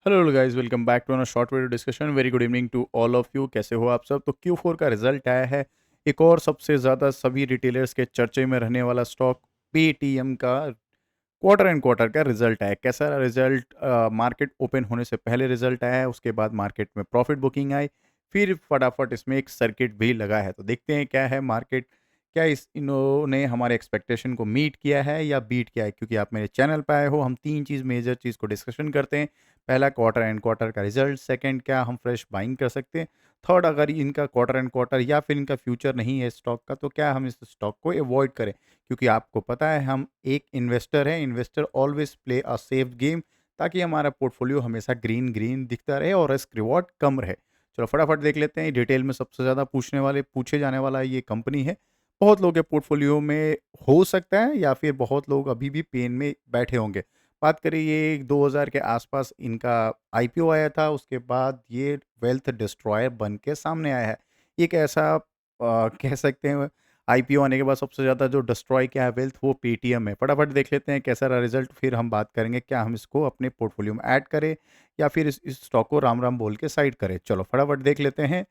Hello guys, welcome back to another short video discussion. Very good evening to all of you. कैसे हो आप सब? तो Q4 का रिजल्ट आया है। एक और सबसे ज़्यादा सभी रिटेलर्स के चर्चे में रहने वाला स्टॉक पेटीएम का क्वार्टर एंड क्वार्टर का रिजल्ट आया। कैसा रहा रिजल्ट? मार्केट ओपन होने से पहले रिजल्ट आया है, उसके बाद मार्केट में प्रॉफिट बुकिंग आई, फिर फटाफट इसमें एक सर्किट भी लगा है। तो देखते हैं क्या है मार्केट, क्या इस इन्होंने हमारे एक्सपेक्टेशन को मीट किया है या बीट किया है। क्योंकि आप मेरे चैनल पे आए हो, हम तीन चीज़ मेजर चीज़ को डिस्कशन करते हैं। पहला क्वार्टर एंड क्वार्टर का रिजल्ट, सेकंड क्या हम फ्रेश बाइंग कर सकते हैं, थर्ड अगर इनका क्वार्टर एंड क्वार्टर या फिर इनका फ्यूचर नहीं है स्टॉक का तो क्या हम इस स्टॉक को अवॉइड करें। क्योंकि आपको पता है हम एक इन्वेस्टर हैं, investor always play a safe game, ताकि हमारा पोर्टफोलियो हमेशा ग्रीन ग्रीन दिखता रहे और रिस्क रिवॉर्ड कम रहे। चलो फटाफट देख लेते हैं। डिटेल में सबसे ज़्यादा पूछे जाने वाला ये कंपनी है। बहुत लोग के पोर्टफोलियो में हो सकता है या फिर बहुत लोग अभी भी पेन में बैठे होंगे। बात करें, ये 2000 के आसपास इनका आईपीओ आया था, उसके बाद ये वेल्थ डिस्ट्रॉयर बन के सामने आया है। एक ऐसा कह सकते हैं आईपीओ आने के बाद सबसे ज़्यादा जो डिस्ट्रॉय किया है वेल्थ, वो पेटीएम है। फटाफट देख लेते हैं कैसा रहा रिजल्ट, फिर हम बात करेंगे क्या हम इसको अपने पोर्टफोलियो में ऐड करें या फिर इस स्टॉक को राम राम बोल के साइड करें। चलो फटाफट देख लेते हैं।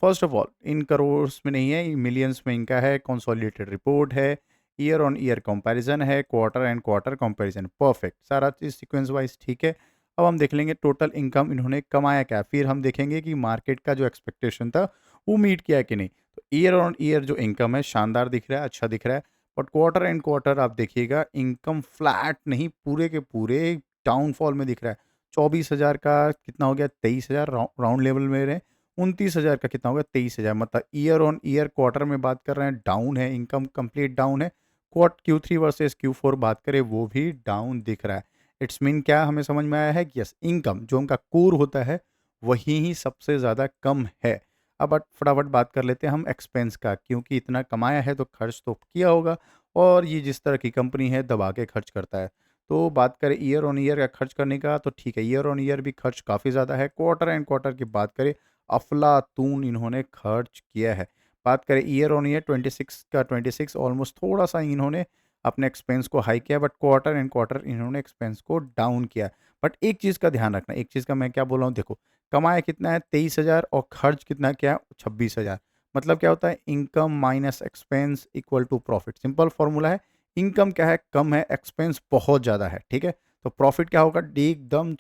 फर्स्ट ऑफ ऑल, इन करोर्स में नहीं है, मिलियंस में इनका है। कंसोलिडेटेड रिपोर्ट है, ईयर ऑन ईयर कंपैरिजन है, quarter and quarter comparison, perfect, सारा चीज़ सीक्वेंस वाइज ठीक है। अब हम देख लेंगे टोटल इनकम इन्होंने कमाया क्या, फिर हम देखेंगे कि मार्केट का जो एक्सपेक्टेशन था वो मीट किया कि नहीं। तो ईयर ऑन ईयर जो इनकम है शानदार दिख रहा है, अच्छा दिख रहा है। बट क्वार्टर एंड क्वार्टर आप देखिएगा, इनकम फ्लैट नहीं, पूरे के पूरे डाउनफॉल में दिख रहा है। 24,000 का कितना हो गया, 23,000 राउंड लेवल में रहे। 29,000 का कितना हो गया, 23,000। मतलब ईयर ऑन ईयर क्वार्टर में बात कर रहे हैं, डाउन है, इनकम कंप्लीट डाउन है। Q3 वर्सेस Q4 बात करें, वो भी डाउन दिख रहा है। इट्स मीन क्या हमें समझ में आया है कि यस, इनकम जो उनका कोर होता है वही ही सबसे ज़्यादा कम है। अब फटाफट बात कर लेते हैं हम एक्सपेंस का, क्योंकि इतना कमाया है तो खर्च तो किया होगा, और ये जिस तरह की कंपनी है दबा के खर्च करता है। तो बात करें ईयर ऑन ईयर का खर्च करने का, तो ठीक है, ईयर ऑन ईयर भी खर्च काफ़ी ज़्यादा है। क्वार्टर एंड क्वार्टर की बात करें, अफ़लातून इन्होंने खर्च किया है। बात करें ईयर ऑन ईयर 26 का, 26 ऑलमोस्ट थोड़ा-सा इन्होंने अपने एक्सपेंस को हाई किया, बट क्वार्टर एंड क्वार्टर इन्होंने एक्सपेंस को डाउन किया। बट एक चीज़ का ध्यान रखना, एक चीज़ का मैं क्या बोल रहा हूँ, देखो, कमाया कितना है 23,000 और खर्च कितना किया है 26,000। मतलब क्या होता है, income minus expense equal to profit. Simple formula है। इनकम क्या है, कम है, एक्सपेंस बहुत ज़्यादा है, ठीक है? तो प्रॉफिट क्या होगा, एकदम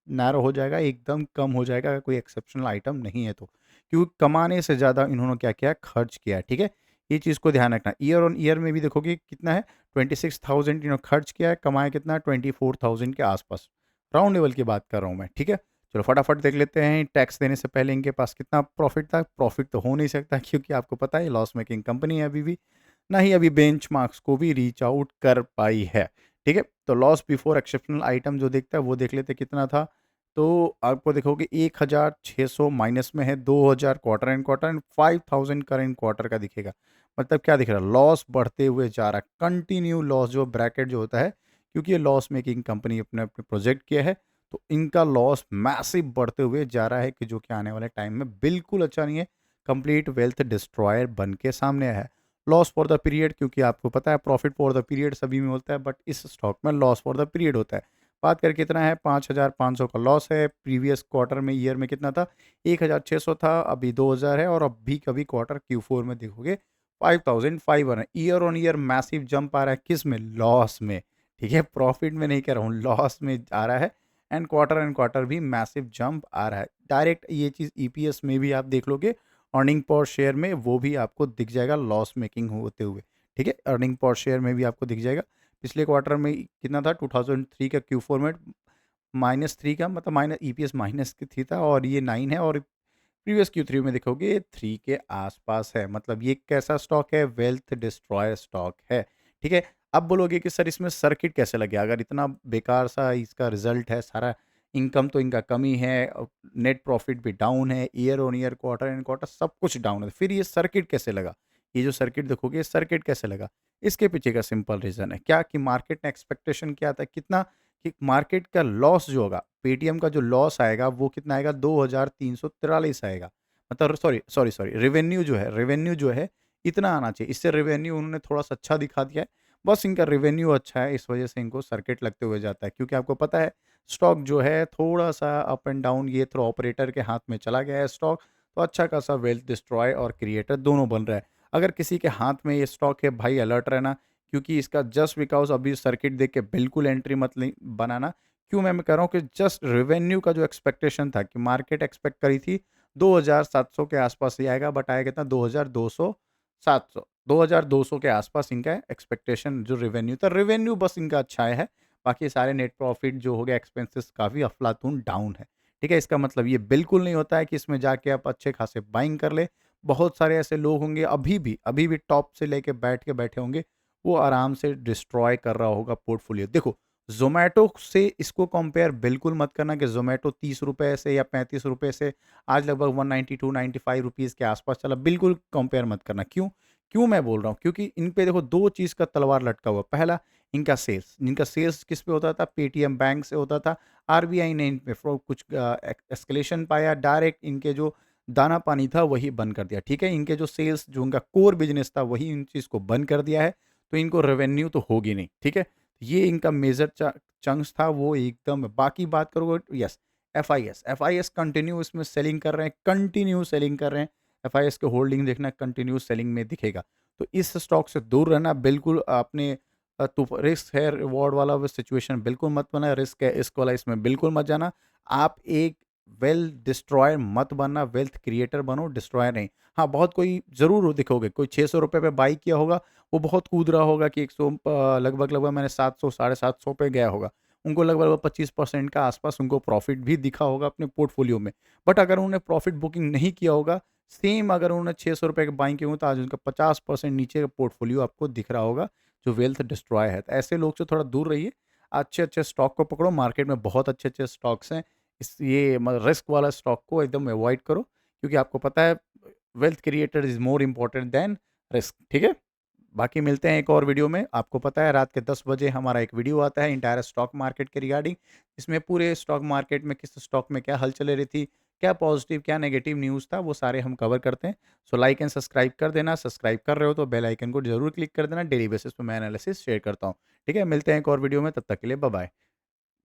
नैरो हो जाएगा, एकदम कम हो जाएगा अगर कोई एक्सेप्शनल आइटम नहीं है तो। क्योंकि कमाने से ज़्यादा इन्होंने क्या किया है, खर्च किया है, ठीक है? ये चीज़ को ध्यान रखना। ईयर ऑन ईयर में भी देखोगे कितना है, 26,000 इन्होंने खर्च किया है, कमाया कितना है 24,000 के आसपास। राउंड लेवल की बात कर रहा हूँ मैं, ठीक है? चलो फटाफट देख लेते हैं, टैक्स देने से पहले इनके पास कितना प्रॉफिट था। प्रॉफिट तो हो नहीं सकता, क्योंकि आपको पता है लॉस मेकिंग कंपनी है अभी भी, ना ही अभी बेंचमार्क्स को भी रीच आउट कर पाई है, ठीक है? तो लॉस बिफोर एक्सेप्शनल आइटम जो देखता है वो देख लेते हैं कितना था। तो आपको देखोगे 1,600 माइनस में है, 2,000 quarter and quarter and 5,000 current quarter का दिखेगा। मतलब क्या दिख रहा है, लॉस बढ़ते हुए जा रहा है, कंटिन्यू लॉस, जो ब्रैकेट जो होता है, क्योंकि ये लॉस मेकिंग कंपनी अपने अपने प्रोजेक्ट किया है, तो इनका लॉस मैसिव बढ़ते हुए जा रहा है, कि जो कि आने वाले टाइम में बिल्कुल अच्छा नहीं है। कंप्लीट वेल्थ डिस्ट्रॉयर बन के सामने आया है। लॉस फॉर द पीरियड, क्योंकि आपको पता है प्रॉफिट फॉर द पीरियड सभी में होता है, बट इस स्टॉक में लॉस फॉर द पीरियड होता है। बात करके कितना है, 5,500 का लॉस है। प्रीवियस क्वार्टर में, ईयर में कितना था, 1,600 था, अभी 2,000 है, और अभी कभी क्वार्टर Q4 में देखोगे 5,500 है। Year on year massive jump आ रहा है, किस में, लॉस में, ठीक है? प्रॉफिट में नहीं कह रहा हूँ, लॉस में आ रहा है। एंड क्वार्टर भी मैसिव जंप आ रहा है। डायरेक्ट ये चीज़ ईपीएस में भी आप देख लोगे, अर्निंग पर शेयर में वो भी आपको दिख जाएगा लॉस मेकिंग होते हुए, ठीक है? अर्निंग पर शेयर में भी आपको दिख जाएगा। पिछले क्वार्टर में कितना था, 2003 का Q4 में -3 का, मतलब माइनस ईपीएस माइनस की थी था, और ये 9 है, और प्रीवियस Q3 में देखोगे 3 के आसपास है। मतलब ये कैसा स्टॉक है, वेल्थ डिस्ट्रॉयर स्टॉक है, ठीक है? अब बोलोगे कि सर इसमें सर्किट कैसे लग गया, अगर इतना बेकार सा इसका रिजल्ट है, सारा इनकम तो इनका कमी है, नेट प्रॉफिट भी डाउन है, year on year quarter and quarter सब कुछ डाउन है, फिर ये सर्किट कैसे लगा? ये जो सर्किट देखोगे, सर्किट कैसे लगा? इसके पीछे का सिंपल रीज़न है क्या, कि मार्केट ने एक्सपेक्टेशन किया था कितना, कि मार्केट का लॉस जो होगा, पेटीएम का जो लॉस आएगा वो कितना आएगा, 2,343 आएगा। मतलब सॉरी, रेवेन्यू जो है इतना आना चाहिए। इससे रेवेन्यू उन्होंने थोड़ा-सा अच्छा दिखा दिया है। बस इनका रेवेन्यू अच्छा है, इस वजह से इनको सर्किट लगते हुए जाता है, क्योंकि आपको पता है स्टॉक जो है थोड़ा-सा अप एंड डाउन ये थ्रू ऑपरेटर के हाथ में चला गया है स्टॉक, तो अच्छा खासा वेल्थ डिस्ट्रॉय और क्रिएटर दोनों बन रहा है। अगर किसी के हाथ में ये स्टॉक है भाई अलर्ट रहना, क्योंकि इसका जस्ट बिकॉज़ अभी सर्किट देख के बिल्कुल एंट्री मत ले बनाना। क्यों मैं कह रहा हूँ कि जस्ट रेवेन्यू का जो एक्सपेक्टेशन था कि मार्केट एक्सपेक्ट करी थी 2700 के आसपास ही आएगा, बट आया कितना 2200 700 2200 के आसपास इनका एक्सपेक्टेशन जो रेवेन्यू था, रेवेन्यू बस इनका अच्छा आया है। बाकी सारे नेट प्रॉफिट जो हो गया एक्सपेंसेस काफ़ी अफलातून डाउन है। ठीक है? इसका मतलब ये बिल्कुल नहीं होता है कि इसमें जाके आप अच्छे खासे बाइंग कर ले। बहुत सारे ऐसे लोग होंगे अभी भी टॉप से लेके बैठे होंगे, वो आराम से डिस्ट्रॉय कर रहा होगा पोर्टफोलियो। देखो, ज़ोमैटो से इसको कंपेयर बिल्कुल मत करना कि ज़ोमैटो ₹30 से या ₹35 से आज लगभग 192-95 रुपीज़ के आसपास चला, बिल्कुल कंपेयर मत करना। क्यों? क्यों मैं बोल रहा हूँ? क्योंकि इन पे देखो 2 चीज़ का तलवार लटका हुआ है। पहला, इनका सेल्स किस पे होता था? पेटीएम बैंक से होता था। आरबीआई ने इन पे कुछ एस्केलेशन पाया, डायरेक्ट इनके जो दाना पानी था वही बंद कर दिया। ठीक है? इनके जो सेल्स जो उनका कोर बिज़नेस था वही इन चीज़ को बंद कर दिया है, तो इनको रेवेन्यू तो होगी नहीं। ठीक है? ये इनका मेजर चंक्स था वो एकदम। बाकी बात करोगे, यस, एफआईएस कंटिन्यू इसमें सेलिंग कर रहे हैं, कंटिन्यू सेलिंग कर रहे हैं। एफआईएस के होल्डिंग देखना कंटिन्यू सेलिंग में दिखेगा। तो इस स्टॉक से दूर रहना बिल्कुल। अपने तो रिस्क है रिवॉर्ड वाला वो सिचुएशन बिल्कुल मत बना, रिस्क है इश्क वाला इसमें बिल्कुल मत जाना। आप एक वेल्थ डिस्ट्रॉयर मत बनना, वेल्थ क्रिएटर बनो, डिस्ट्रॉयर नहीं। हाँ, बहुत कोई ज़रूर दिखोगे, कोई ₹600 पे बाई किया होगा, वो बहुत कूद रहा होगा कि 100 लगभग मैंने 700 साढ़े 700 पे गया होगा। उनको लगभग 25% का आसपास उनको प्रॉफ़िट भी दिखा होगा अपने पोर्टफ़ोलियो में। बट अगर उन्होंने प्रॉफ़िट बुकिंग नहीं किया होगा, सेम अगर उन्होंने ₹600 के बाइंग किए हों, तो आज उनका 50% नीचे का पोर्टफ़ोलियो आपको दिख रहा होगा, जो वेल्थ डिस्ट्रॉय है। तो ऐसे लोग से थोड़ा दूर रहिए, अच्छे-अच्छे स्टॉक को पकड़ो, मार्केट में बहुत अच्छे-अच्छे स्टॉक्स हैं। इस ये म रिस्क वाला स्टॉक को एकदम अवॉइड करो, क्योंकि आपको पता है wealth creator is more important than risk. ठीक है? बाकी मिलते हैं एक और वीडियो में। आपको पता है रात के 10 बजे हमारा एक वीडियो आता है एंटायर स्टॉक मार्केट के रिगार्डिंग। इसमें पूरे स्टॉक मार्केट में किस स्टॉक में क्या हलचल रही थी, क्या पॉजिटिव, क्या नेगेटिव न्यूज़ था, वो सारे हम कवर करते हैं। सो लाइक एंड सब्सक्राइब कर देना। सब्सक्राइब कर रहे हो तो बेल आइकन को ज़रूर क्लिक कर देना। डेली बेसिस पे मैं एनालिसिस शेयर करता हूँ। ठीक है? मिलते हैं एक और वीडियो में, तब तक के लिए बाय बाय।